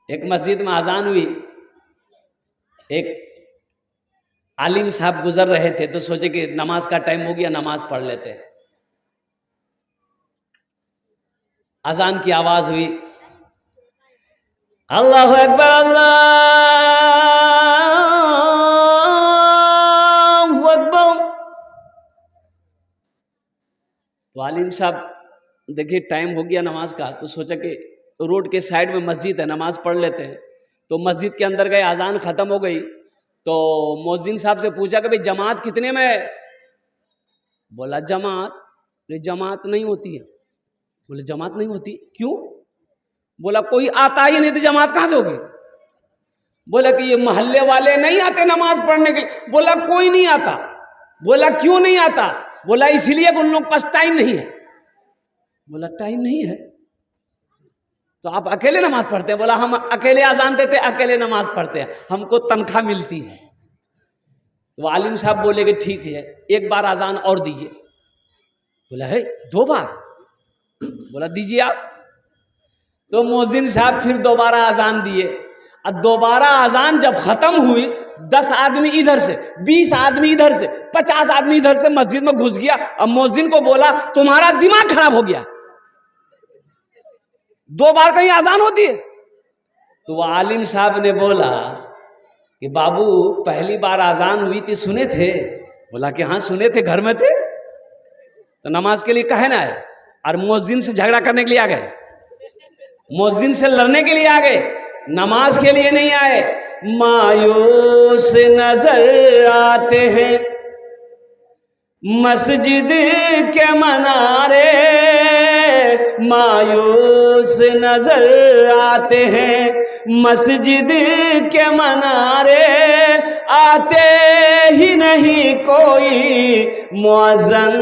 एक मस्जिद में अजान हुई, एक आलिम साहब गुजर रहे थे तो सोचे कि नमाज का टाइम हो गया, नमाज पढ़ लेते हैं। अजान की आवाज हुई, अल्लाहु अकबर अल्लाहु अकबर। तो आलिम साहब देखिए टाइम हो गया नमाज का, तो सोचा कि रोड के साइड में मस्जिद है, नमाज पढ़ लेते हैं। तो मस्जिद के अंदर गए, अजान खत्म हो गई तो मुअज्जिन साहब से पूछा कि भाई जमात कितने में है? बोला जमात नहीं होती है। बोले जमात नहीं होती क्यों? बोला कोई आता ही नहीं तो जमात कहां से होगी? बोला कि ये मोहल्ले वाले नहीं आते नमाज पढ़ने के लिए। बोला कोई नहीं आता। बोला क्यों नहीं आता? बोला इसलिए कि उन लोग पास टाइम नहीं है। बोला टाइम नहीं है तो आप अकेले नमाज पढ़ते हैं? बोला हम अकेले अजान देते, अकेले नमाज पढ़ते हैं, हमको तनख्वाह मिलती है। तो आलिम साहब बोले कि ठीक है, एक बार अजान और दीजिए। बोला है 2 बार? बोला दीजिए आप। तो मुअज्जिन साहब फिर दोबारा अजान दिए और दोबारा अजान जब खत्म हुई, 10 आदमी इधर से, 20 आदमी इधर से, 50 आदमी इधर से मस्जिद में घुस गया और मुअज्जिन को बोला तुम्हारा दिमाग खराब हो गया, 2 बार कहीं अजान होती है? तो आलिम साहब ने बोला कि बाबू पहली बार अजान हुई थी सुने थे? बोला कि हाँ सुने थे, घर में थे। तो नमाज के लिए कहे ना आए? और मुअज्जिन से झगड़ा करने के लिए आ गए, मुअज्जिन से लड़ने के लिए आ गए, नमाज के लिए नहीं आए। मायूस नजर आते हैं मस्जिद के मनारे, मायूस नजर आते हैं मस्जिद के मनारे, आते ही नहीं कोई मुअज्जिन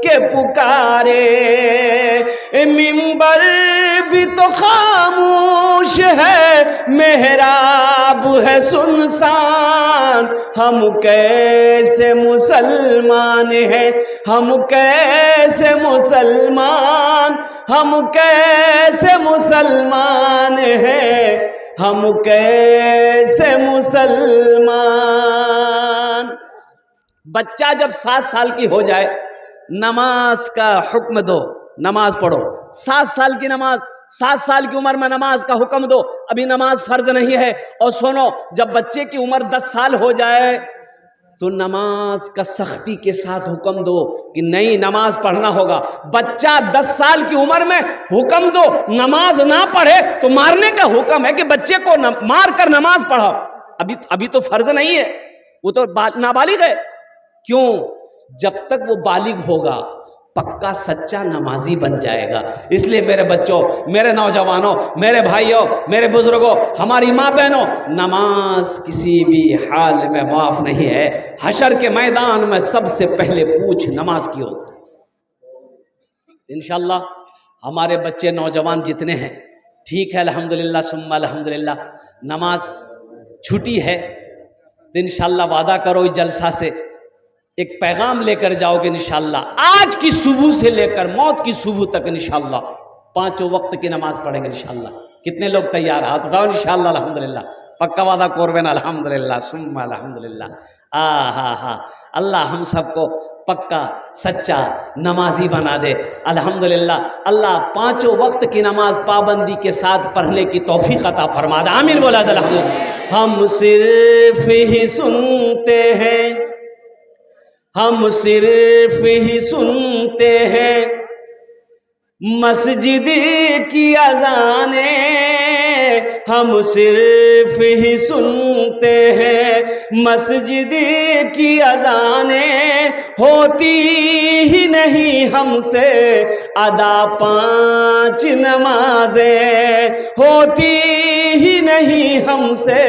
के पुकारे। मिंबर भी तो खामोश है, मेहराब है सुनसान, हम कैसे मुसलमान हैं, हम कैसे मुसलमान, हम कैसे मुसलमान हैं, हम कैसे मुसलमान। बच्चा जब 7 साल की हो जाए नमाज का हुक्म दो, नमाज पढ़ो। 7 साल की नमाज, 7 साल की उम्र में नमाज का हुक्म दो, अभी नमाज फर्ज नहीं है। और सुनो, जब बच्चे की उम्र 10 साल हो जाए तो नमाज का सख्ती के साथ हुक्म दो कि नहीं नमाज पढ़ना होगा। बच्चा 10 साल की उम्र में हुक्म दो नमाज ना पढ़े तो मारने का हुक्म है कि बच्चे को मार कर नमाज पढ़ो। अभी तो फर्ज नहीं है, वो तो नाबालिग है। क्यों? जब तक वो बालिग होगा पक्का सच्चा नमाजी बन जाएगा। इसलिए मेरे बच्चों, मेरे नौजवानों, मेरे भाइयों, मेरे बुजुर्गों, हमारी माँ बहनों, नमाज किसी भी हाल में माफ नहीं है। हशर के मैदान में सबसे पहले पूछ नमाज की होगी। इंशाअल्लाह हमारे बच्चे नौजवान जितने हैं, ठीक है अल्हम्दुलिल्लाह सुम्मा अल्हम्दुलिल्लाह, नमाज छुट्टी है तो इंशाअल्लाह वादा करो इस जलसा से एक पैगाम लेकर जाओगे इंशाअल्लाह। आज की सुबह से लेकर मौत की सुबह तक इंशाअल्लाह 5 वक्त की नमाज पढ़ेंगे इंशाअल्लाह। कितने लोग तैयार? हाथ उठाओ इंशाअल्लाह अल्हम्दुलिल्लाह। पक्का वादा कोरबेन अल्हम्दुलिल्लाह सुम्मा अल्हम्दुलिल्लाह। हा अल्लाह हम सबको पक्का सच्चा नमाजी बना दे अल्हम्दुलिल्लाह। अल्लाह 5 वक्त की नमाज पाबंदी के साथ पढ़ने की तौफीक अता फरमा दे। आमीन बोला अल्हम्दुलिल्लाह। हम सिर्फ ही सुनते हैं, हम सिर्फ ही सुनते हैं मस्जिद की अज़ाने, हम सिर्फ ही सुनते हैं मस्जिद की अज़ाने, होती ही नहीं हमसे अदा 5 नमाजें, होती ही नहीं हमसे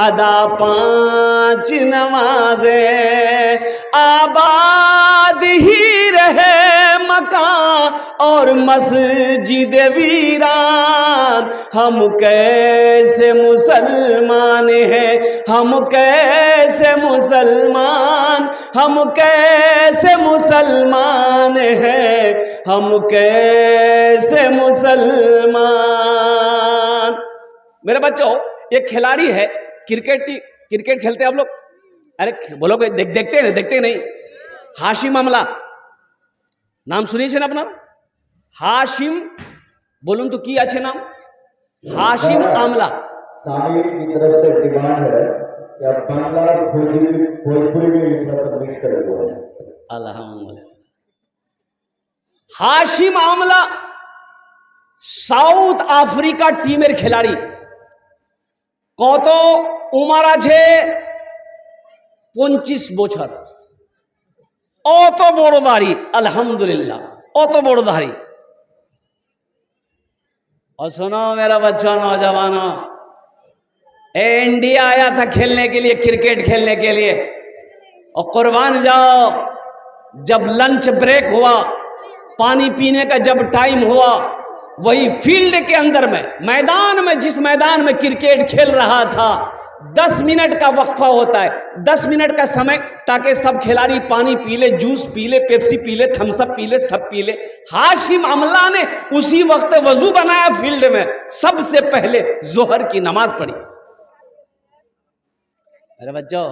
अदा 5 नमाजें। आबाद ही रहे मकान और मस्जिद वीरान, हम कैसे मुसलमान हैं, हम कैसे मुसलमान, हम कैसे मुसलमान हैं, हम कैसे मुसलमान। मेरे बच्चों, एक खिलाड़ी है क्रिकेट खेलते हैं आप लोग? अरे बोलो देखते नहीं? हाशिम आमला नाम सुनिए ना अपना? हाशिम बोलूं तो की अच्छे नाम? हाशिम आमला। सामी की तरफ से डिमांड है कि आप बांग्ला और भोजपुरी में थोड़ा सा मिक्स कर दो। अल्हम्दुलिल्लाह। हाशिम आमला साउथ अफ्रीका टीमेर खिलाड़ी। कत उमर आछे 25 বছর। অত বড় দাড়ি, अल्हम्दुलिल्लाह, অত বড় दाढ़ी। और सुनो मेरा बच्चा, नौजवानों, इंडिया आया था खेलने के लिए, क्रिकेट खेलने के लिए, और कुर्बान जाओ, जब लंच ब्रेक हुआ, पानी पीने का जब टाइम हुआ, वही फील्ड के अंदर में, मैदान में, जिस मैदान में क्रिकेट खेल रहा था, 10 मिनट का वक्फा होता है, 10 मिनट का समय, ताकि सब खिलाड़ी पानी पी ले, जूस पी ले, पेप्सी पी ले, थम्सअप पी ले, सब पी ले। हाशिम आमला ने उसी वक्त वजू बनाया फील्ड में, सबसे पहले जोहर की नमाज पढ़ी। अरे बच्चों,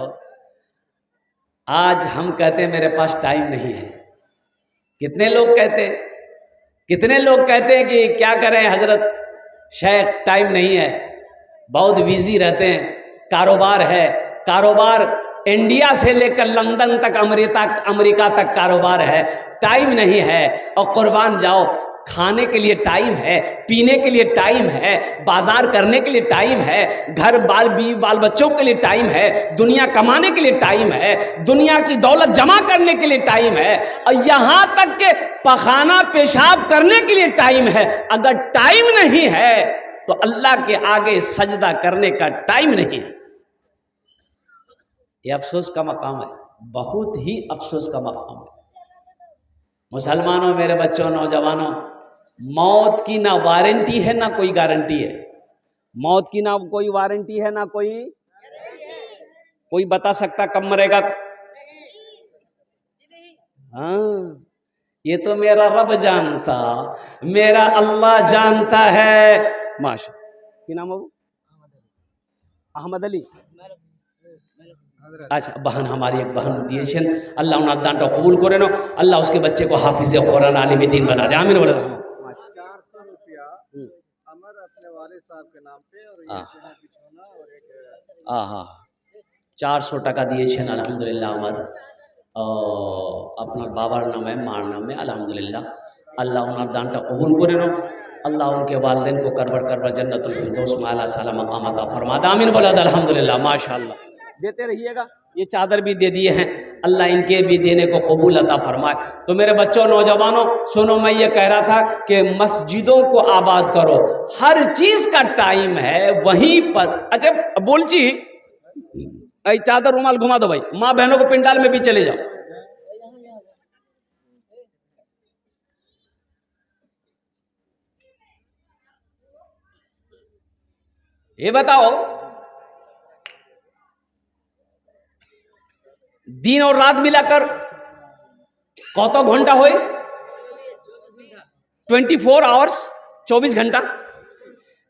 आज हम कहते हैं मेरे पास टाइम नहीं है। कितने लोग कहते हैं कि क्या करें हजरत, शेख टाइम नहीं है, बहुत बिजी रहते हैं, कारोबार है, कारोबार इंडिया से लेकर लंदन तक, अमेरिका तक कारोबार है, टाइम नहीं है। और कुर्बान जाओ, खाने के लिए टाइम है, पीने के लिए टाइम है, बाजार करने के लिए टाइम है, घर बाल बच्चों के लिए टाइम है, दुनिया कमाने के लिए टाइम है, दुनिया की दौलत जमा करने के लिए टाइम है, और यहां तक के पखाना पेशाब करने के लिए टाइम है। अगर टाइम नहीं है तो अल्लाह के आगे सजदा करने का टाइम नहीं है। ये अफसोस का मकाम है, बहुत ही अफसोस का मकाम है। मुसलमानों, मेरे बच्चों, नौजवानों, मौत की ना वारंटी है ना कोई गारंटी है। मौत की ना कोई वारंटी है ना कोई बता सकता कब मरेगा। हाँ, ये तो मेरा रब जानता, मेरा अल्लाह जानता है। माशा की नाम बाबू? अहमद अली। अच्छा, बहन, हमारी एक बहन दिए, अल्लाह उन्हें दानटा कबूल करे नो, अल्लाह उसके बच्चे को हाफिज कुरान आलिम दीन बना दे, आमीन बोले। 400 रुपया अमर अपने वाले साहब के नाम पे, और ये बिछोना और एक 400 টাকা দিয়েছেন আলহামদুলিল্লাহ আমার আপনার বাবার নামে, মার নামে, আলহামদুলিল্লাহ। আল্লাহ ওনার দানটা কবুল করে নাও, अल्लाह उनके वालिदैन को करबर जन्नतुल फिरदौस में आला साला मकाम अता फरमा दे, आमीन बोला अल्हम्दुलिल्लाह। माशाअल्लाह, देते रहिएगा। ये चादर भी दे दिए हैं, अल्लाह इनके भी देने को कबूल अता फरमाए। तो मेरे बच्चों, नौजवानों, सुनो, मैं ये कह रहा था कि मस्जिदों को आबाद करो, हर चीज का टाइम है वहीं पर। अच्छा बोल जी, चादर रुमाल घुमा दो भाई, माँ बहनों को पिंडाल में भी चले जाओ। ये बताओ, दिन और रात मिलाकर कत घंटा हो? 24 आवर्स, 24 घंटा।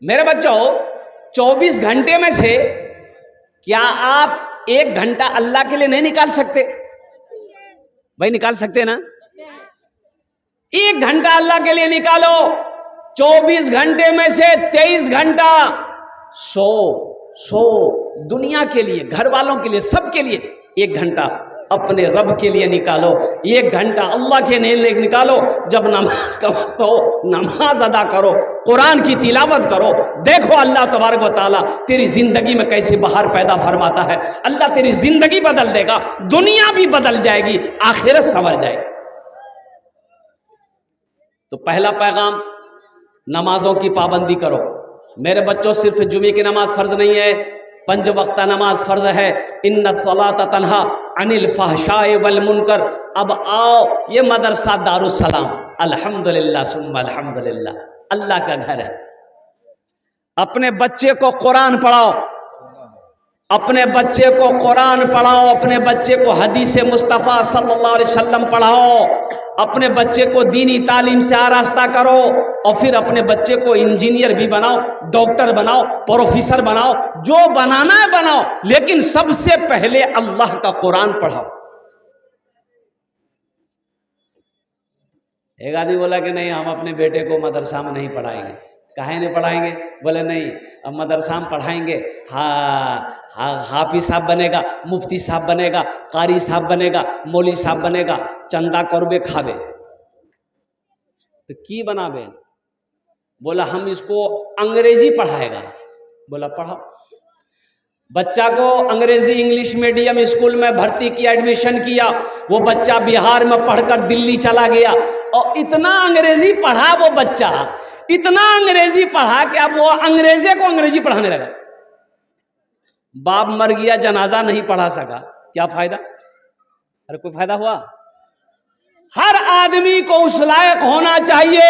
मेरे बच्चों, 24 घंटे में से क्या आप 1 घंटा अल्लाह के लिए नहीं निकाल सकते? भाई निकाल सकते ना? 1 घंटा अल्लाह के लिए निकालो। 24 घंटे में से 23 घंटा सो दुनिया के लिए, घर वालों के लिए, सबके लिए 1 घंटा अपने रब के लिए निकालो। 1 घंटा अल्लाह के लिए निकालो। जब नमाज का वक्त हो, नमाज अदा करो, कुरान की तिलावत करो। देखो अल्लाह तबारक व तआला तेरी जिंदगी में कैसे बहार पैदा फरमाता है। अल्लाह तेरी जिंदगी बदल देगा, दुनिया भी बदल जाएगी, आखिरत संवर जाएगी। तो पहला पैगाम, नमाजों की पाबंदी करो। मेरे बच्चों, सिर्फ जुमे की नमाज फर्ज नहीं है, 5 वक्त नमाज फर्ज है। इन्ना सलाता तन्हा अनिल फहशाए वल मुनकर। अब आओ, ये मदरसा दारुस्सलाम, अल्हम्दुलिल्लाह सुम्मा अल्हम्दुलिल्लाह, अल्लाह का घर है। अपने बच्चे को कुरान पढ़ाओ, अपने बच्चे को कुरान पढ़ाओ, अपने बच्चे को हदीस मुस्तफ़ा सल्लल्लाहु अलैहि वसल्लम पढ़ाओ, अपने बच्चे को दीनी तालीम से आरास्ता करो और फिर अपने बच्चे को इंजीनियर भी बनाओ, डॉक्टर बनाओ, प्रोफेसर बनाओ, जो बनाना है बनाओ, लेकिन सबसे पहले अल्लाह का कुरान पढ़ाओ। एक आदमी बोला कि नहीं, हम अपने बेटे को मदरसा में नहीं पढ़ाएंगे। काहे नहीं पढ़ाएंगे? बोले नहीं, अब मदरसा में पढ़ाएंगे, हाफिज साहब बनेगा, मुफ्ती साहब बनेगा, कारी साहब बनेगा, मौली साहब बनेगा, चंदा करबे खाबे तो की बनाबे? बोला हम इसको अंग्रेजी पढ़ाएगा। बोला पढ़ाओ। बच्चा को अंग्रेजी इंग्लिश मीडियम स्कूल में भर्ती किया, एडमिशन किया। वो बच्चा बिहार में पढ़कर दिल्ली चला गया और इतना अंग्रेजी पढ़ा वो बच्चा, इतना अंग्रेजी पढ़ा कि अब वो अंग्रेजे को अंग्रेजी पढ़ाने लगा। बाप मर गया, जनाजा नहीं पढ़ा सका, क्या फायदा? अरे कोई फायदा हुआ? हर आदमी को उस लायक होना चाहिए,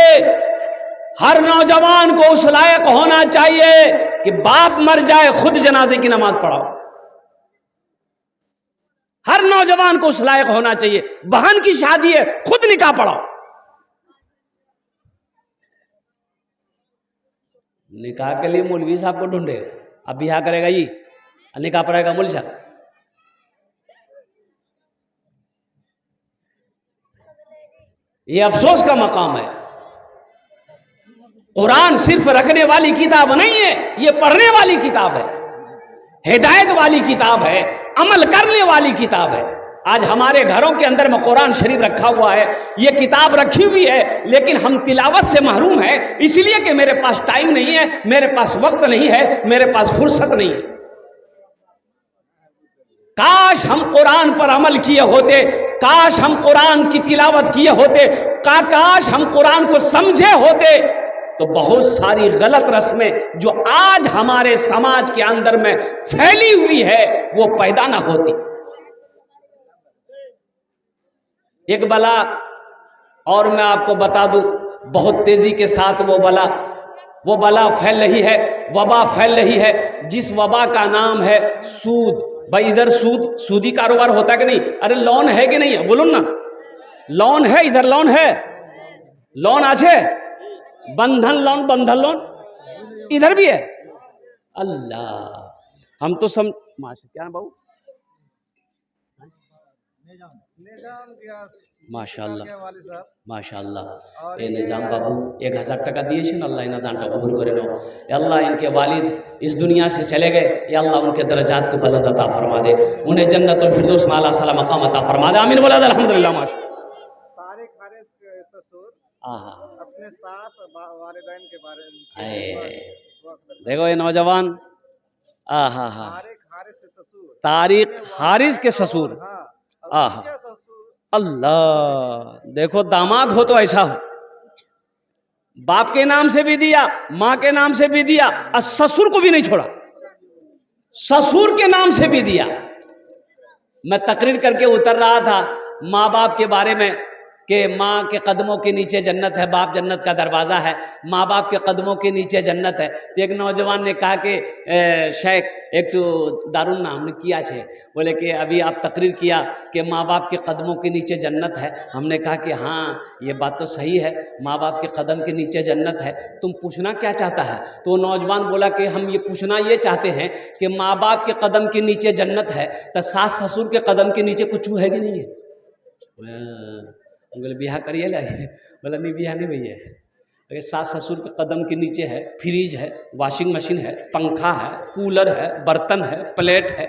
हर नौजवान को उस लायक होना चाहिए कि बाप मर जाए खुद जनाजे की नमाज पढ़ाओ। हर नौजवान को उस लायक होना चाहिए, बहन की शादी है खुद निकाह पढ़ाओ। निकाह के लिए मौलवी साहब को ढूंढेगा, अब बिहा करेगा ये, निकाह पढ़ाएगा मौलवी साहब। ये अफसोस का मकाम है। कुरान सिर्फ रखने वाली किताब नहीं है, ये पढ़ने वाली किताब है, हिदायत वाली किताब है, अमल करने वाली किताब है। आज हमारे घरों के अंदर में कुरान शरीफ रखा हुआ है, ये किताब रखी हुई है, लेकिन हम तिलावत से महरूम हैं, इसलिए कि मेरे पास टाइम नहीं है, मेरे पास वक्त नहीं है, मेरे पास फुर्सत नहीं है। काश हम कुरान पर अमल किए होते, काश हम कुरान की तिलावत किए होते, काश हम कुरान को समझे होते, तो बहुत सारी गलत रस्में जो आज हमारे समाज के अंदर में फैली हुई है वो पैदा ना होती। एक बला और मैं आपको बता दूं, बहुत तेजी के साथ वो बला फैल रही है, वबा फैल रही है, जिस वबा का नाम है सूद। भाई इधर सूदी कारोबार होता है कि नहीं? अरे लोन है कि नहीं है? बोलो ना, लोन है, इधर लोन है, लोन आछे, बंधन लोन इधर भी है। अल्लाह, हम तो क्या बाबू, माशाअल्लाह माशाअल्लाह। ए निजाम बाबू 1000 টাকা দিয়েছেন, আল্লাহ ইনা দানটা কবুল করে নাও। अल्लाह इनके वालिद इस दुनिया से चले गए, या अल्लाह उनके दर्जात को बुलंद अता फरमा दे, उन्हें जन्नतुल फिरदौस में आला साला मकाम अता फरमा दे। आमीन बोला अल्हम्दुलिल्लाह। तारिक हारिस के ससुर अपने सास और वालिदैन के बारे में देखो ये नौजवान, तारिक हारिस के ससुर, अल्लाह, देखो दामाद हो तो ऐसा हो, बाप के नाम से भी दिया, माँ के नाम से भी दिया, और ससुर को भी नहीं छोड़ा, ससुर के नाम से भी दिया। मैं तकरीर करके उतर रहा था माँ बाप के बारे में कि माँ के कदमों के नीचे जन्नत है, बाप जन्नत का दरवाज़ा है, माँ बाप के कदमों के नीचे जन्नत है। तो एक नौजवान ने कहा कि शेख एक तो दारुन नाम ने किया छे, बोले कि अभी आप तकरीर किया कि माँ बाप के कदमों के नीचे जन्नत है। हमने कहा कि हाँ ये बात तो सही है, माँ बाप के कदम के नीचे जन्नत है, तुम पूछना क्या चाहता है? तो नौजवान बोला कि हम ये पूछना ये चाहते हैं कि माँ बाप के कदम के नीचे जन्नत है, तो सास ससुर के कदम के नीचे कुछ है कि नहीं है? बोले बिहा करिए ला, बोला नहीं बिहा नहीं भैया, अगर सास ससुर के कदम के नीचे है फ्रिज है, वॉशिंग मशीन है, पंखा है, कूलर है, बर्तन है, प्लेट है।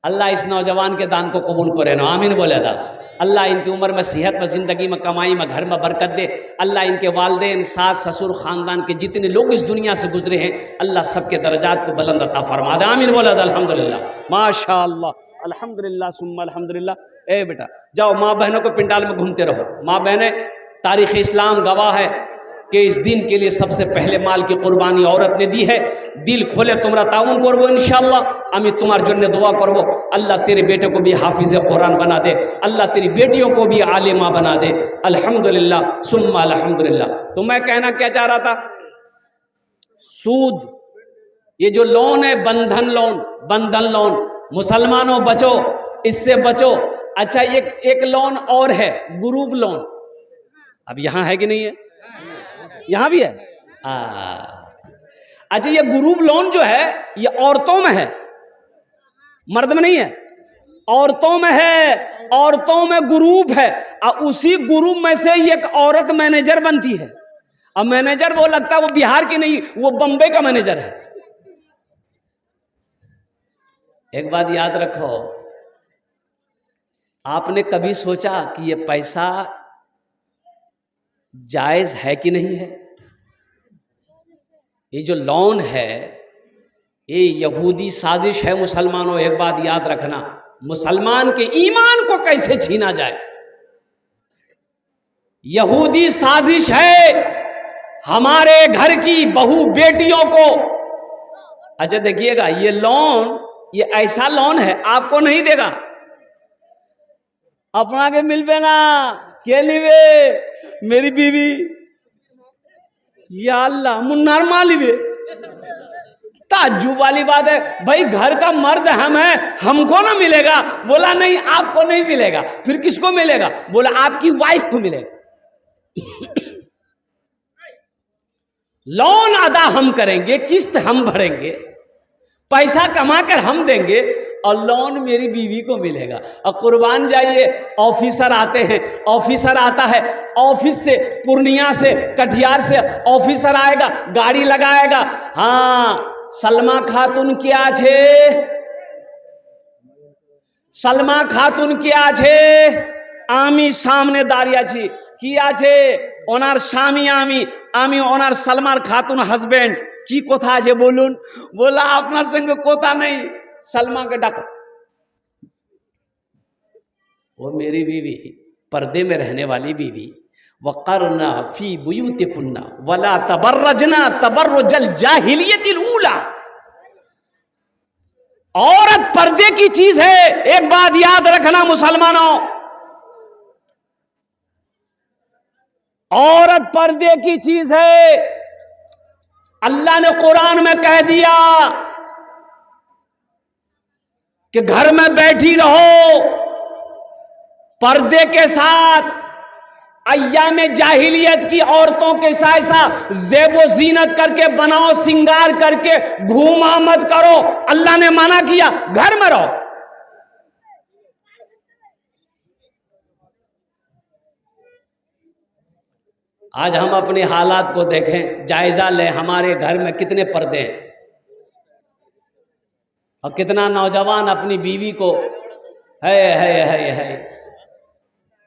अल्लाह इस नौजवान के दान को कबूल करे ना, आमीन बोले था। अल्लाह इनकी उम्र में सेहत में, ज़िंदगी में, कमाई में, घर में बरकत दे। अल्लाह इनके वालिदैन, सास ससुर, ख़ानदान के जितने लोग इस दुनिया से गुजरे हैं, अल्लाह सबके दर्जात को बुलंद अता फरमा दे। आमीन बोला था। अल्हम्दुलिल्लाह, माशाअल्लाह, अल्हम्दुलिल्लाह सुम्मा अल्हम्दुलिल्लाह। ए बेटा जाओ, माँ बहनों को पिंडाल में घूमते रहो। माँ बहनें, तारीख़ इस्लाम गवाह है कि इस दिन के लिए सबसे पहले माल की कुर्बानी औरत ने दी है। दिल खोले तुमरा ताउन करबो इंशाअल्लाह, अमी तुम्हार जन्ने दुआ करबो। अल्लाह तेरे बेटे को भी हाफिज कुरान बना दे, अल्लाह तेरी बेटियों को भी आलिमा बना दे। अल्हम्दुलिल्लाह सुम्मा अल्हम्दुलिल्लाह। तो मैं कहना क्या चाह रहा था, सूद ये जो लोन है बंधन लोन, मुसलमानों बचो, इससे बचो। अच्छा एक लोन और है, ग्रुप लोन। अब यहां है कि नहीं है? यहां भी है। अच्छा ये ग्रुप लोन जो है ये औरतों में है, मर्द में नहीं है, औरतों में है। औरतों में ग्रुप है और उसी ग्रुप में से एक औरत मैनेजर बनती है। अब मैनेजर वो लगता है वो बिहार की नहीं, वो बम्बई का मैनेजर है। एक बात याद रखो, आपने कभी सोचा कि ये पैसा जायज है कि नहीं है? ये जो लोन है ये यहूदी साजिश है मुसलमानों। एक बात याद रखना, मुसलमान के ईमान को कैसे छीना जाए, यहूदी साजिश है हमारे घर की बहू बेटियों को। अच्छा देखिएगा, ये लोन ये ऐसा लोन है आपको नहीं देगा, अपना के मिलबे ना के लिवे मेरी बीवी, या अल्लाह मुन्नार मालिवे। ताज्जुब वाली बात है भाई, घर का मर्द हम है, हमको ना मिलेगा? बोला नहीं आपको नहीं मिलेगा। फिर किसको मिलेगा? बोला आपकी वाइफ को मिलेगा। लोन अदा हम करेंगे, किस्त हम भरेंगे, पैसा कमाकर हम देंगे और लोन मेरी बीवी को मिलेगा। और कुर्बान जाइए, ऑफिसर आते हैं, ऑफिसर आता है ऑफिस से, पूर्णिया से, कटिहार से ऑफिसर आएगा, गाड़ी लगाएगा। हाँ सलमा खातून क्या छे, सलमा खातून क्या छे, आमी सामने दारिया छी किया छे, ओनार स्वामी आमी ओनार सलमान खातून हस्बैंड की कोथा আছে বলুন? बोला আপনার संगे कोथा नहीं, सलमा के डाको। वो मेरी बीवी, पर्दे में रहने वाली बीवी, वक़रना फी बुयूतिकुन्ना वला तबर्रजना तबर्रुजल जाहिलियतिल ऊला। औरत पर्दे की चीज है। एक बात याद रखना मुसलमानों, औरत पर्दे की चीज है। अल्लाह ने कुरान में कह दिया कि घर में बैठी रहो पर्दे के साथ। अय्याम जाहिलियत की औरतों के ऐसा ज़ेबो ज़ीनत करके बनाओ, सिंगार करके घूमा मत करो। अल्लाह ने मना किया, घर में रहो। आज हम अपने हालात को देखें, जायजा लें, हमारे घर में कितने पर्दे हैं और कितना नौजवान अपनी बीवी को है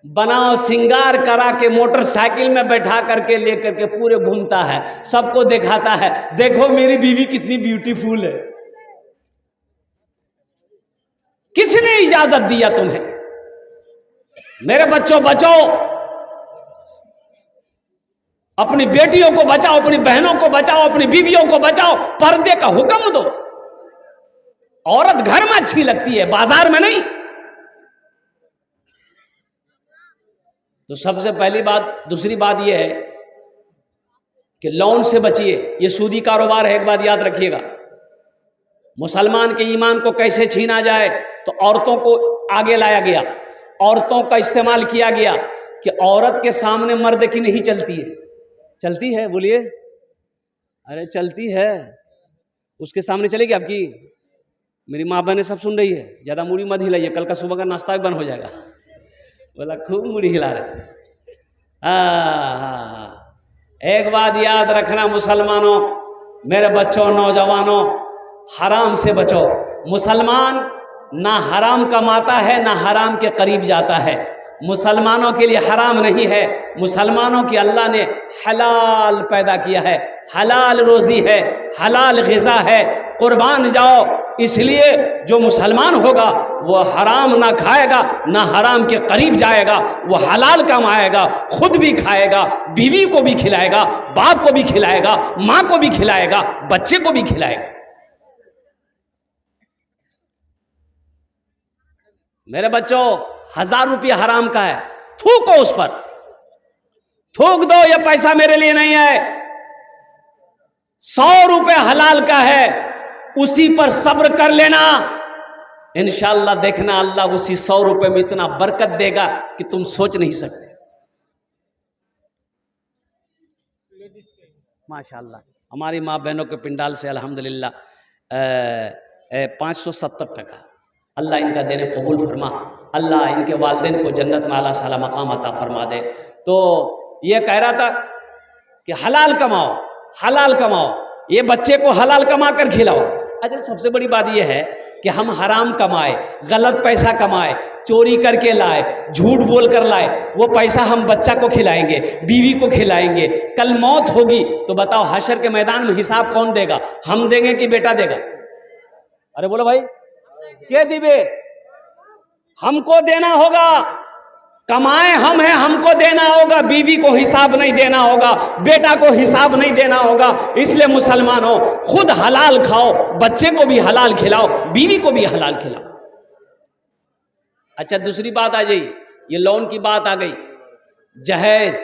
बनाओ सिंगार करा के मोटरसाइकिल में बैठा करके लेकर के पूरे घूमता है, सबको दिखाता है देखो मेरी बीवी कितनी ब्यूटीफुल है। किसने इजाजत दिया तुम्हें? मेरे बच्चों बचो, अपनी बेटियों को बचाओ, अपनी बहनों को बचाओ, अपनी बीवियों को बचाओ। पर्दे का हुक्म दो। औरत घर में अच्छी लगती है, बाजार में नहीं। तो सबसे पहली बात। दूसरी बात यह है कि लोन से बचिए, यह सूदी कारोबार है। एक बात याद रखिएगा, मुसलमान के ईमान को कैसे छीना जाए, तो औरतों को आगे लाया गया, औरतों का इस्तेमाल किया गया कि औरत के सामने मर्द की नहीं चलती है। चलती है? बोलिए। अरे चलती है, उसके सामने चलेगी आपकी? मेरी माँ बहनें सब सुन रही है, ज़्यादा मुड़ी मत हिलाइए, कल का सुबह का नाश्ता भी बंद हो जाएगा। बोला खूब मुड़ी हिला रहे थे। एक बात याद रखना मुसलमानों, मेरे बच्चों, नौजवानों, हराम से बचो। मुसलमान ना हराम कमाता है ना हराम के करीब जाता है। मुसलमानों के लिए हराम नहीं है, मुसलमानों की अल्लाह ने हलाल पैदा किया है, हलाल रोज़ी है, हलाल ग़िज़ा है। कुर्बान जाओ। इसलिए जो मुसलमान होगा वो हराम ना खाएगा ना हराम के करीब जाएगा, वो हलाल कमाएगा, खुद भी खाएगा, बीवी को भी खिलाएगा, बाप को भी खिलाएगा, माँ को भी खिलाएगा, बच्चे को भी खिलाएगा। मेरे बच्चों, 1000 रुपया हराम का है, थूको उस पर, थूक दो, ये पैसा मेरे लिए नहीं है। 100 रुपये हलाल का है, उसी पर सब्र कर लेना, इंशाअल्लाह देखना अल्लाह उसी 100 रुपए में इतना बरकत देगा कि तुम सोच नहीं सकते। माशाअल्लाह हमारी माँ बहनों के पिंडाल से अल्हम्दुलिल्लाह 570 टका, अल्लाह इनका देने कबूल फरमा, अल्लाह इनके वालिदैन को जन्नत में आला साला मकाम अता फरमा दे। तो ये कह रहा था कि हलाल कमाओ, हलाल कमाओ, ये बच्चे को हलाल कमा कर खिलाओ। अच्छा सबसे बड़ी बात यह है कि हम हराम कमाए, गलत पैसा कमाए, चोरी करके लाए, झूठ बोल कर लाए, वो पैसा हम बच्चा को खिलाएंगे, बीवी को खिलाएंगे, कल मौत होगी तो बताओ हशर के मैदान में हिसाब कौन देगा? हम देंगे कि बेटा देगा? अरे बोलो भाई, के दिबे? हमको देना होगा, कमाए हम हैं, हमको देना होगा, बीवी को हिसाब नहीं देना होगा, बेटा को हिसाब नहीं देना होगा। इसलिए मुसलमानों खुद हलाल खाओ, बच्चे को भी हलाल खिलाओ, बीवी को भी हलाल खिलाओ। अच्छा दूसरी बात आ गई, ये लोन की बात आ गई। जहेज,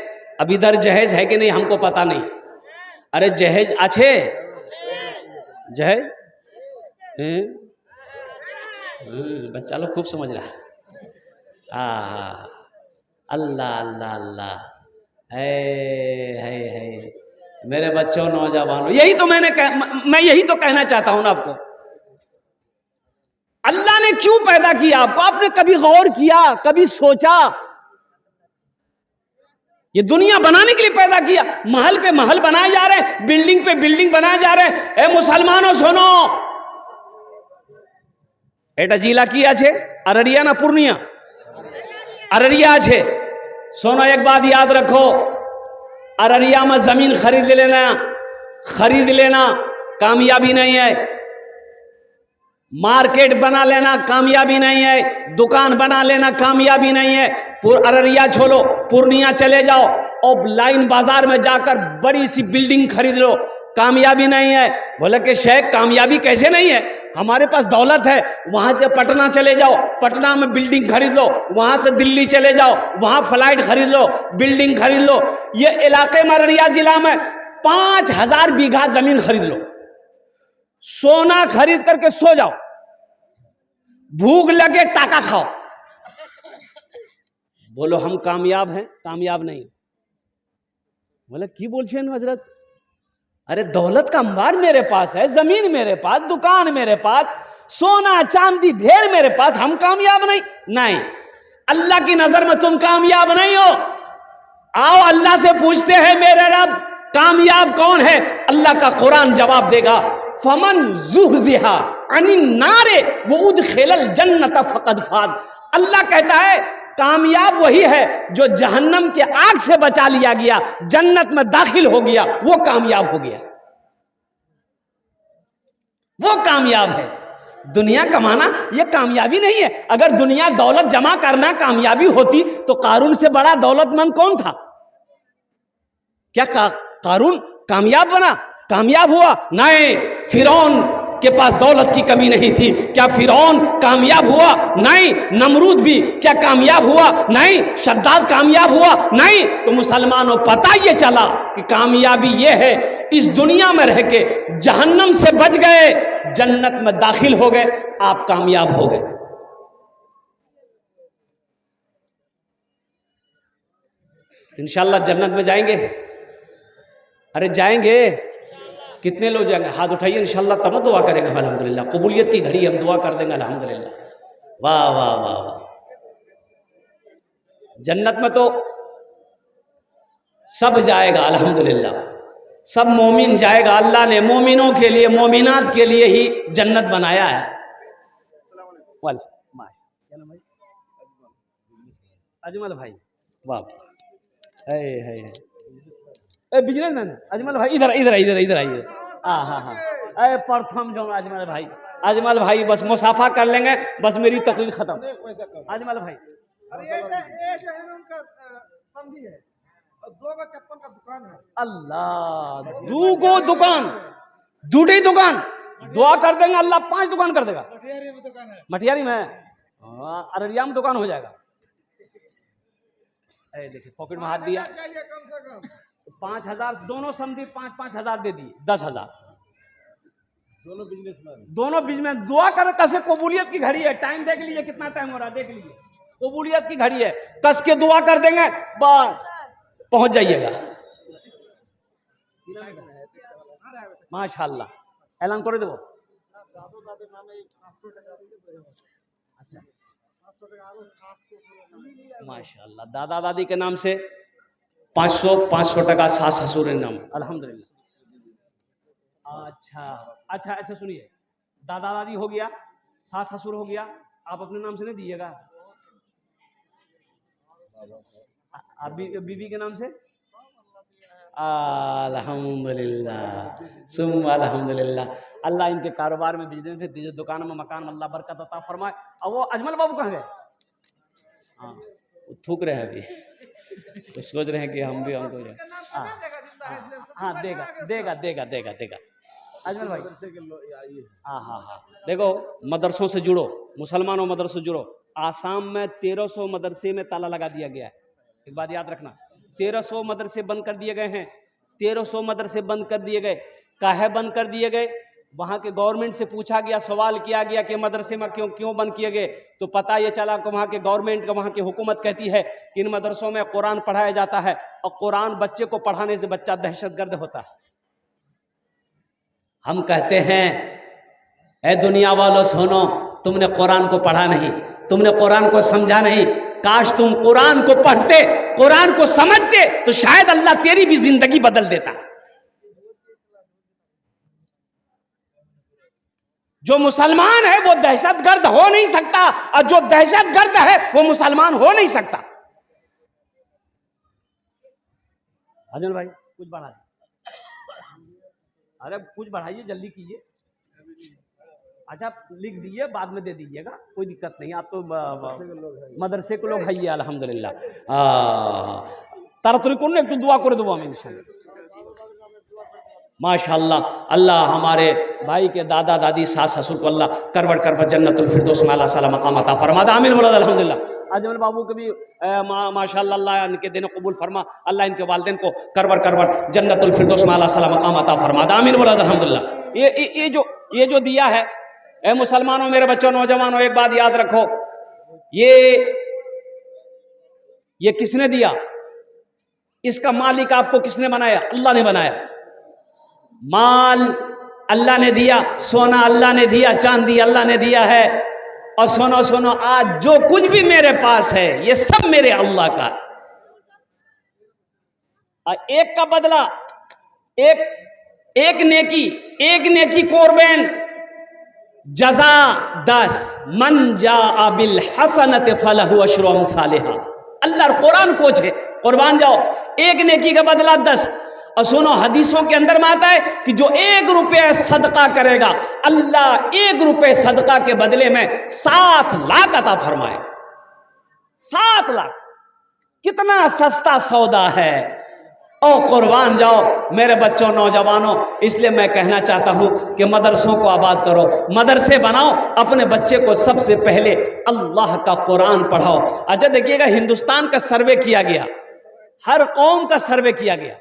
अब इधर जहेज है कि नहीं हमको पता नहीं। अरे जहेज अच्छे जहेज बच्चा लोग खूब समझ रहा है। अल्लाह अल्लाह अल्लाह है मेरे बच्चों नौजवानों, यही तो मैं यही तो कहना चाहता हूं ना आपको। अल्लाह ने क्यों पैदा किया आपको? आपने कभी गौर किया, कभी सोचा? ये दुनिया बनाने के लिए पैदा किया। महल पे महल बनाए जा रहे हैं, बिल्डिंग पे बिल्डिंग बनाए जा रहे हैं। ए मुसलमानों सुनो, एटा जिला किया छे अररिया ना पूर्णिया? अररिया छे। सोनो एक बात याद रखो, अररिया में जमीन खरीद लेना कामयाबी नहीं है, मार्केट बना लेना कामयाबी नहीं है, दुकान बना लेना कामयाबी नहीं है। अररिया छोड़ो, पूर्णिया चले जाओ और लाइन बाजार में जाकर बड़ी सी बिल्डिंग खरीद लो, कामयाबी नहीं है। बोले कि शेख कामयाबी कैसे नहीं है? हमारे पास दौलत है, वहां से पटना चले जाओ, पटना में बिल्डिंग खरीद लो, वहां से दिल्ली चले जाओ, वहां फ्लाइट खरीद लो, बिल्डिंग खरीद लो। ये इलाके में अररिया जिला में 5000 बीघा जमीन खरीद लो, सोना खरीद करके सो जाओ, भूख लगे टाका खाओ। बोलो हम कामयाब हैं? कामयाब नहीं। बोले की बोलছেন हजरत? अरे दौलत का अंबार मेरे पास है, जमीन मेरे पास, दुकान मेरे पास, सोना चांदी ढेर मेरे पास, हम कामयाब नहीं। अल्लाह की नजर में तुम कामयाब नहीं हो। आओ अल्लाह से पूछते हैं, मेरे रब कामयाब कौन है? अल्लाह का कुरान जवाब देगा, फमन जुहजिहा अनिन नारे वो उदखिलल जन्नत फकद फाज। अल्लाह कहता है कामयाब वही है जो जहन्नम के आग से बचा लिया गया, जन्नत में दाखिल हो गया, वो कामयाब हो गया, वो कामयाब है। दुनिया कमाना ये कामयाबी नहीं है। अगर दुनिया दौलत जमा करना कामयाबी होती तो कारून से बड़ा दौलतमंद कौन था? क्या कारून कामयाब बना, कामयाब हुआ? नहीं। फिरौन के पास दौलत की कमी नहीं थी, क्या फिरौन कामयाब हुआ? नहीं। नमरूद भी क्या कामयाब हुआ? नहीं। शद्दाद कामयाब हुआ? नहीं। तो मुसलमानों पता ये चला कि कामयाबी ये है, इस दुनिया में रह के जहन्नम से बच गए, जन्नत में दाखिल हो गए, आप कामयाब हो गए। इंशाल्लाह जन्नत में जाएंगे। अरे जाएंगे। कितने लोग जाएंगे? हाथ उठाइए। इंशाल्लाह तब दुआ करेंगे। अल्हम्दुलिल्लाह कबूलियत की घड़ी हम दुआ कर देंगे। अल्हम्दुलिल्लाह। वाह वाह वाह वाह। जन्नत में तो सब जाएगा अल्हम्दुलिल्लाह, सब मोमिन जाएगा। अल्लाह ने मोमिनों के लिए, मोमिनात के लिए ही जन्नत बनाया है। अजमल भाई, वाह, बिजनेसमैन अजमल भाई, इधर इधर इधर इधर आइए। हाँ, प्रथम जो अजमल भाई बस मुसाफा कर लेंगे, बस मेरी तकलीफ खत्म। अजमल भाई अल्लाह, दूगो दुकान, दूढ़ी दुकान, दुआ कर देंगे अल्लाह 5 दुकान कर देगा। मटियारी में, अररिया में दुकान हो जाएगा। देखिए पॉकेट में हाथ दिया, 5000 दोनों समझी, 5-5 हजार दे दिए, 10,000। दोनों बिजनेस दुआ कर, कैसे कबूलियत की घड़ी है। टाइम देख लीजिए कितना टाइम हो रहा है, देख लीजिए, कबूलियत की घड़ी है। कस के दुआ कर देंगे, बस पहुंच जाइएगा। माशाल्लाह, ऐलान कर देबो। दादू दादी नामे 500 টাকা अच्छा, 500 টাকা আরো 700 माशाल्लाह, दादा दादी के नाम से 500 टका सास ससुर नाम, अल्हम्दुलिल्लाह। अच्छा अच्छा अच्छा, सुनिए, दादा दादी हो गया, सास ससुर हो गया, आप अपने नाम से नहीं दीजिएगा, आप बीवी के नाम से। अल्हम्दुलिल्लाह, सुम्मा अल्हम्दुलिल्लाह। अल्लाह इनके कारोबार में, बिजनेस में, दीजिए, दुकान में, मकान में अल्लाह बरकत अता फरमाए। और वो अजमल बाबू कहाँ गए? हाँ, वो थूक रहे हैं अभी, तो सोच रहे हैं कि हम भी हमको हाँ देगा देगा देगा देगा देगा अजमल भाई। हाँ हाँ हाँ, देखो, मदरसों से जुड़ो, मुसलमानों मदरसों से जुड़ो। आसाम में 1300 मदरसे में ताला लगा दिया गया है। एक बात याद रखना, 1300 मदरसे बंद कर दिए गए हैं। 1300 मदरसे बंद कर दिए गए। काहे बंद कर दिए गए? वहाँ के गवर्नमेंट से पूछा गया, सवाल किया गया कि मदरसे में क्यों बंद किए गए, तो पता ये चला कि वहाँ के गवर्नमेंट का, वहाँ की हुकूमत कहती है कि इन मदरसों में कुरान पढ़ाया जाता है, और कुरान बच्चे को पढ़ाने से बच्चा दहशतगर्द होता है। हम कहते हैं, ए दुनिया वालों सुनो, तुमने कुरान को पढ़ा नहीं, तुमने कुरान को समझा नहीं। काश तुम कुरान को पढ़ते, कुरान को समझते, तो शायद अल्लाह तेरी भी जिंदगी बदल देता। जो मुसलमान है वो दहशतगर्द हो नहीं सकता, और जो दहशतगर्द है वो मुसलमान हो नहीं सकता। अजल भाई कुछ बढ़ा, अरे कुछ बढ़ाइए, जल्दी कीजिए। अच्छा, लिख दीजिए, बाद में दे दीजिएगा, कोई दिक्कत नहीं। आप तो मदरसे के लोग है, अल्हम्दुलिल्लाह। तारा तुरी कौन एक तो दुआ करे, दुआ में इंशाल्लाह। माशाअल्लाह, अल्लाह हमारे भाई के दादा दादी सास ससुर को अल्लाह करवट करवट जन्नतुल फिरदौस में आला साला मकाम अता फरमा दे, आमीन बोला अल्हम्दुलिल्लाह। अजमल बाबू के भी माशाअल्लाह, अल्लाह इनके दिन कबूल फरमा, अल्लाह इनके वालिदैन को करवट करवट जन्नतुल फिरदौस में आला साला मकाम अता फरमा दे, आमीन बोला अल्हम्दुलिल्लाह। ये जो दिया है, ए मुसलमानों, मेरे बच्चों, नौजवानों, एक बात याद रखो, ये किसने दिया? इसका मालिक आपको किसने बनाया? अल्लाह ने बनाया। माल अल्लाह ने दिया, सोना अल्लाह ने दिया, चांदी अल्लाह ने दिया है। और सुनो, आज जो कुछ भी मेरे पास है, ये सब मेरे अल्लाह का। और एक का बदला, एक नेकी कुर्बान, जजा 10, मन जा बिल हसनत फलहु अशरु अमसालिहा। अल्लाह कुरान को छे, कुर्बान जाओ, एक नेकी का बदला 10। और सुनो, हदीसों के अंदर में आता है कि जो 1 रुपया सदका करेगा, अल्लाह 1 रुपये सदका के बदले में 7 लाख अता फरमाए। 7 लाख, कितना सस्ता सौदा है। ओ कुर्बान जाओ मेरे बच्चों, नौजवानों। इसलिए मैं कहना चाहता हूं कि मदरसों को आबाद करो, मदरसे बनाओ, अपने बच्चे को सबसे पहले अल्लाह का कुरान पढ़ाओ। अच्छा देखिएगा, हिंदुस्तान का सर्वे किया गया, हर कौम का सर्वे किया गया,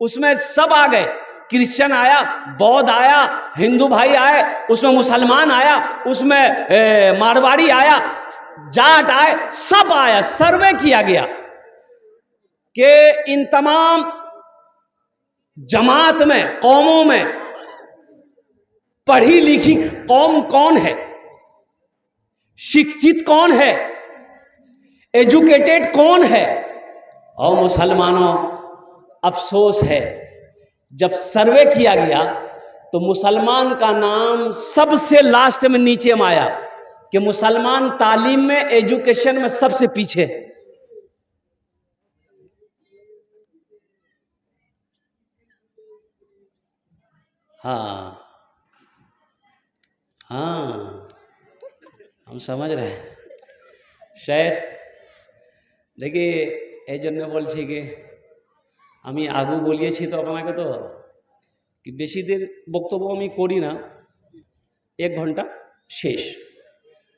उसमें सब आ गए। क्रिश्चियन आया, बौद्ध आया, हिंदू भाई आए, उसमें मुसलमान आया, उसमें मारवाड़ी आया, जाट आए, सब आया। सर्वे किया गया कि इन तमाम जमात में, कौमों में पढ़ी लिखी कौम कौन है, शिक्षित कौन है, एजुकेटेड कौन है। और मुसलमानों, अफसोस है, जब सर्वे किया गया तो मुसलमान का नाम सबसे लास्ट में नीचे में आया कि मुसलमान तालीम में, एजुकेशन में सबसे पीछे। हाँ, हम समझ रहे हैं। शेख देखिए, এই জন্য বলছি कि আমি আগু বলিয়েছি তো আপনাকে, তো कि বেশি দের বক্তব্য আমি করি না, 1 घंटा शेष।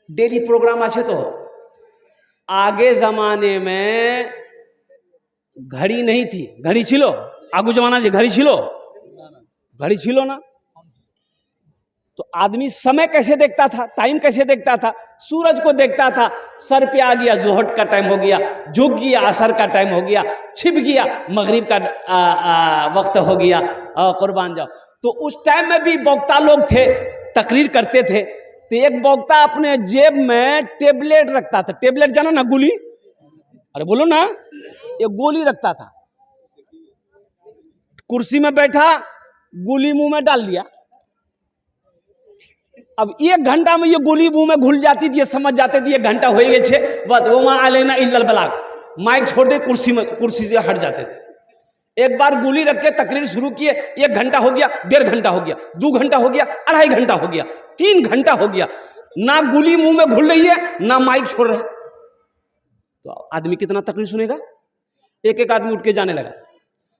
डेली प्रोग्राम আছে तो। आगे ज़माने में घड़ी नहीं थी, घड़ी छिलो, आगू जमाना से घड़ी छिलो, घड़ी छिलो ना, तो आदमी समय कैसे देखता था, टाइम कैसे देखता था? सूरज को देखता था, सर पे आ गया जोहर का टाइम हो गया, झुक गया असर का टाइम हो गया, छिप गया मगरिब का वक्त हो गया, कुर्बान जाओ। तो उस टाइम में भी वक्ता लोग थे, तकरीर करते थे। तो एक वक्ता अपने जेब में टेबलेट रखता था, टेबलेट जाना ना, गोली, अरे बोलो ना, ये गोली रखता था। कुर्सी में बैठा, गोली मुंह में डाल दिया। अब 1 घंटा में ये गोली मुंह में घुल जाती थी, ये समझ जाते थे 1 घंटा हो गए छे, बस वो वहां आलेना इल्लल बलाग, माइक छोड़ दे, कुर्सी से हट जाते थे। एक बार गोली रख के तकरीर शुरू किए, 1 घंटा हो गया, 1.5 घंटा हो गया, 2 घंटा हो गया, 2.5 घंटा हो गया, 3 घंटा हो गया, ना गोली मुंह में घुल रही है ना माइक छोड़ रहे। तो आदमी कितना तकरीर सुनेगा? एक एक आदमी उठ के जाने लगा,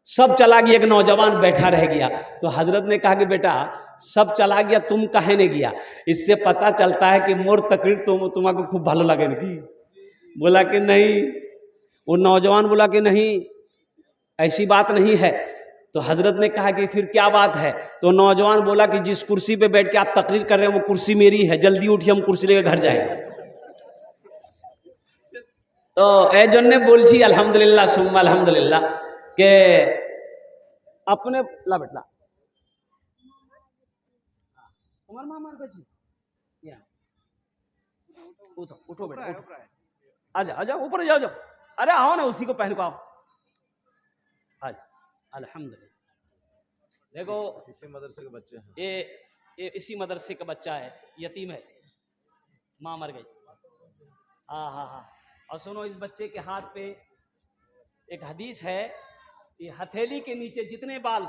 सब चला गया, एक नौजवान बैठा रह गया। तो हजरत ने कहा कि बेटा सब चला गया, तुम काहे ने गया? इससे पता चलता है कि मोर तकरीर तुम्हारे खूब भालो लगे नहीं। बोला कि नहीं, वो नौजवान बोला कि नहीं, ऐसी बात नहीं है। तो हजरत ने कहा कि फिर क्या बात है? तो नौजवान बोला कि जिस कुर्सी पे बैठ के आप तकरीर कर रहे हैं वो कुर्सी मेरी है, जल्दी उठिए, हम कुर्सी लेकर घर जाएंगे। तो ए जन्ने बोलছি अल्हम्दुलिल्लाह सुम्मा अल्हम्दुलिल्लाह के अपने ला बेटला उमर मामार कची या उठो बेटा, उठो, आजा आजा ऊपर जाओ जाओ, अरे आओ ना, उसी को पहन को आओ, आज अल्हम्दुलिल्लाह। देखो इसी मदरसे के बच्चे हैं, ये इसी मदरसे का बच्चा है, यतीम है, माँ मर गई। हाँ हाँ हाँ। और सुनो, इस बच्चे के हाथ पे एक हदीस है, ये हथेली के नीचे जितने बाल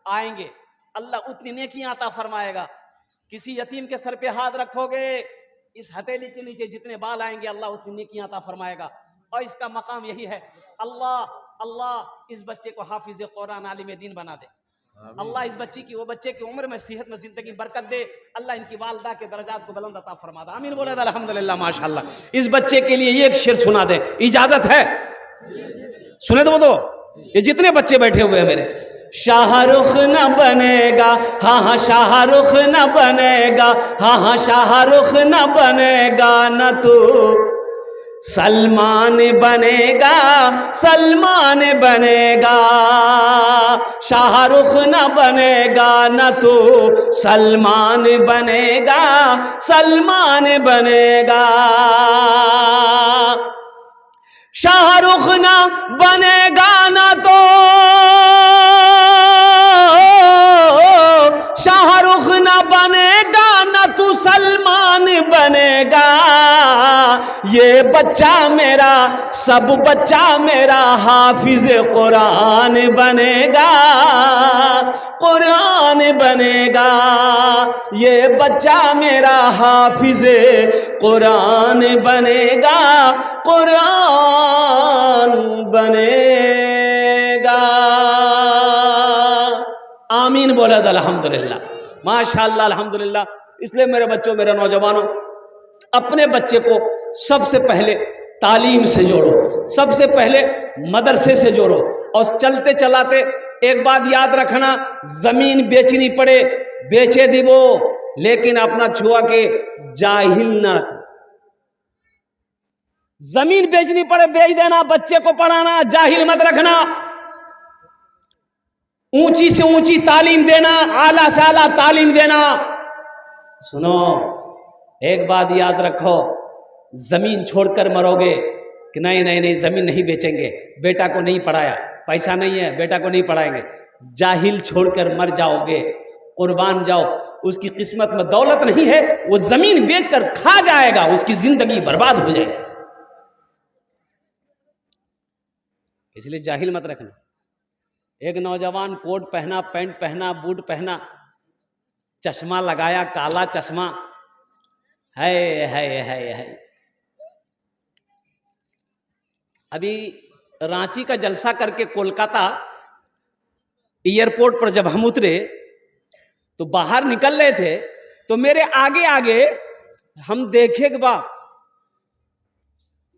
आएंगे अल्लाह उतनी नेकियां अता फरमाएगा। किसी यतीम के सर पे हाथ रखोगे, इस हथेली के नीचे जितने बाल आएंगे अल्लाह उतनी नेकियां अता फरमाएगा। और इसका मकाम यही है, अल्लाह अल्लाह इस बच्चे को हाफिज कुरान आलिम दीन बना दे। अल्लाह इस बच्ची की, वो बच्चे की उम्र में, सेहत में, जिंदगी बरकत दे। अल्लाह इनकी वालदा के दर्जात को बुलंद अता फरमा दे। आमीन बोले अल्हम्दुलिल्लाह माशाअल्लाह। इस बच्चे के लिए एक शेर सुना दे, इजाजत है? सुने तो वो तो, ये जितने बच्चे बैठे हुए हैं मेरे, शाहरुख न बनेगा, हाँ हाँ शाहरुख न बनेगा, हाँ हाँ शाहरुख न बनेगा, न तो सलमान बनेगा, सलमान बनेगा। शाहरुख न बनेगा, न तो सलमान बनेगा, सलमान बनेगा। शाहरुख न बनेगा, न तो शाहरुख न बनेगा, न तू सलमान बनेगा। ये बच्चा मेरा, सब बच्चा मेरा हाफिज कुरान बनेगा, कुरान बनेगा। ये बच्चा मेरा हाफिज कुरान बनेगा, कुरान बनेगा। आमीन बोला था अल्हम्दुलिल्लाह माशाअल्लाह अल्हम्दुलिल्लाह। इसलिए मेरे बच्चों, मेरे नौजवानों, अपने बच्चे को सबसे पहले तालीम से जोड़ो, सबसे पहले मदरसे से जोड़ो। और चलते चलाते एक बात याद रखना, जमीन बेचनी पड़े बेचे दिवो, लेकिन अपना छुआ के जाहिल ना। जमीन बेचनी पड़े बेच देना, बच्चे को पढ़ाना, जाहिल मत रखना। ऊंची से ऊंची तालीम देना, आला से आला तालीम देना। सुनो, एक बात याद रखो, जमीन छोड़कर मरोगे कि नहीं नहीं नहीं, जमीन नहीं बेचेंगे, बेटा को नहीं पढ़ाया, पैसा नहीं है, बेटा को नहीं पढ़ाएंगे, जाहिल छोड़कर मर जाओगे, कुर्बान जाओ। उसकी किस्मत में दौलत नहीं है, वो जमीन बेचकर खा जाएगा, उसकी जिंदगी बर्बाद हो जाएगी। इसलिए जाहिल मत रखना। एक नौजवान कोट पहना, पैंट पहना, बूट पहना, चश्मा लगाया, काला चश्मा, है। अभी रांची का जलसा करके कोलकाता एयरपोर्ट पर जब हम उतरे तो बाहर निकल रहे थे, तो मेरे आगे आगे हम देखे कि बा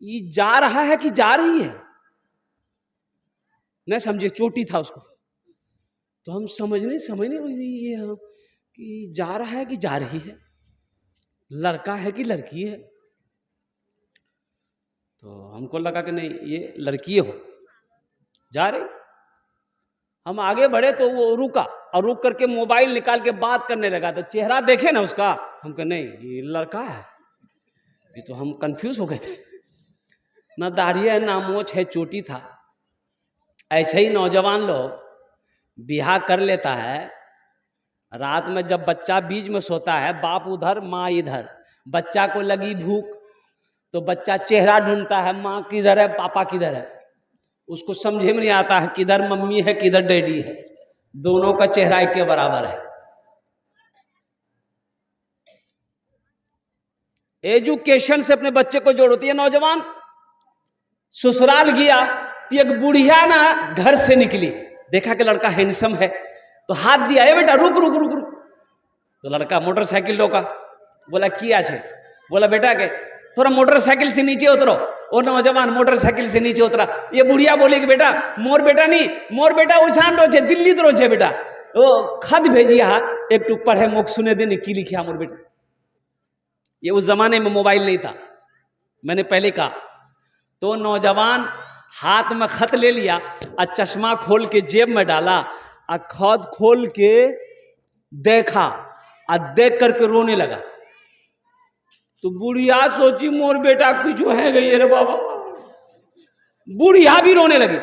ये जा रहा है कि जा रही है, नहीं समझे, चोटी था उसको। तो हम समझ नहीं ये कि जा रहा है कि जा रही है, लड़का है कि लड़की है। तो हमको लगा कि नहीं ये लड़की हो, जा रही। हम आगे बढ़े तो वो रुका और रुक करके मोबाइल निकाल के बात करने लगा। तो चेहरा देखे ना उसका, हम कहे नहीं ये लड़का है। ये तो हम कंफ्यूज हो गए थे, ना दाढ़ी है ना मोछ है, चोटी था। ऐसे ही नौजवान लोग ब्याह कर लेता है। रात में जब बच्चा बीच में सोता है, बाप उधर माँ इधर, बच्चा को लगी भूख तो बच्चा चेहरा ढूंढता है, माँ किधर है पापा किधर है। उसको समझे में नहीं आता है किधर मम्मी है किधर डैडी है, दोनों का चेहरा एक के बराबर है। एजुकेशन से अपने बच्चे को जोड़ती है। नौजवान ससुराल गया तो एक बुढ़िया ना घर से निकली, देखा कि लड़का हैंडसम है तो हाथ दिया, ए बेटा रुक रुक रुक रुक। तो लड़का मोटरसाइकिल रोका, बोला किया छे? बोला बेटा के थोड़ा मोटरसाइकिल से नीचे उतरो। और नौजवान मोटरसाइकिल से नीचे उतरा। ये बुढ़िया बोले कि बेटा मोर बेटा नहीं, मोर बेटा उछान रो छे, दिल्ली तो रो छे बेटा। ओ खत भेजिया एक टू पढ़े मुख सुने देने की लिखिया मोर बेटा। ये उस जमाने में मोबाइल नहीं था, मैंने पहले कहा। तो नौजवान हाथ में खत ले लिया और चश्मा खोल के जेब में डाला और खत खोल के देखा और देख करके रोने लगा। तो बुढ़िया सोची मोर बेटा कुछ है गई रे बाबा, बुढ़िया भी रोने लगी।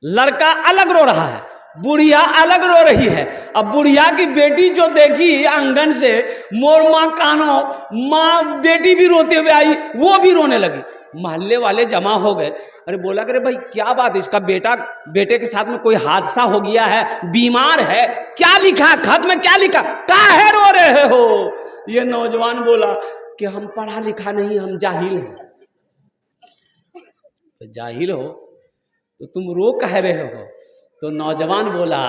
लड़का अलग रो रहा है, बुढ़िया अलग रो रही है। अब बुढ़िया की बेटी जो देखी आंगन से, मोर माँ कानो, माँ बेटी भी रोते हुए आई, वो भी रोने लगी। मोहल्ले वाले जमा हो गए। अरे बोला करे भाई क्या बात, इसका बेटे के साथ में कोई हादसा हो गया है, बीमार है, क्या लिखा खत में, क्या लिखा, काहे रो रहे हो? ये नौजवान बोला कि हम पढ़ा लिखा नहीं, हम जाहिल हैं। तो जाहिल हो तो तुम रो कह रहे हो? तो नौजवान बोला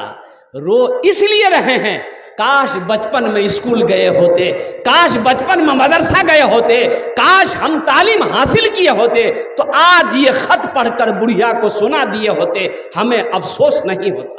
रो इसलिए रहे हैं, काश बचपन में स्कूल गए होते, काश बचपन में मदरसा गए होते, काश हम तालीम हासिल किए होते तो आज ये खत पढ़कर बुढ़िया को सुना दिए होते, हमें अफसोस नहीं होता।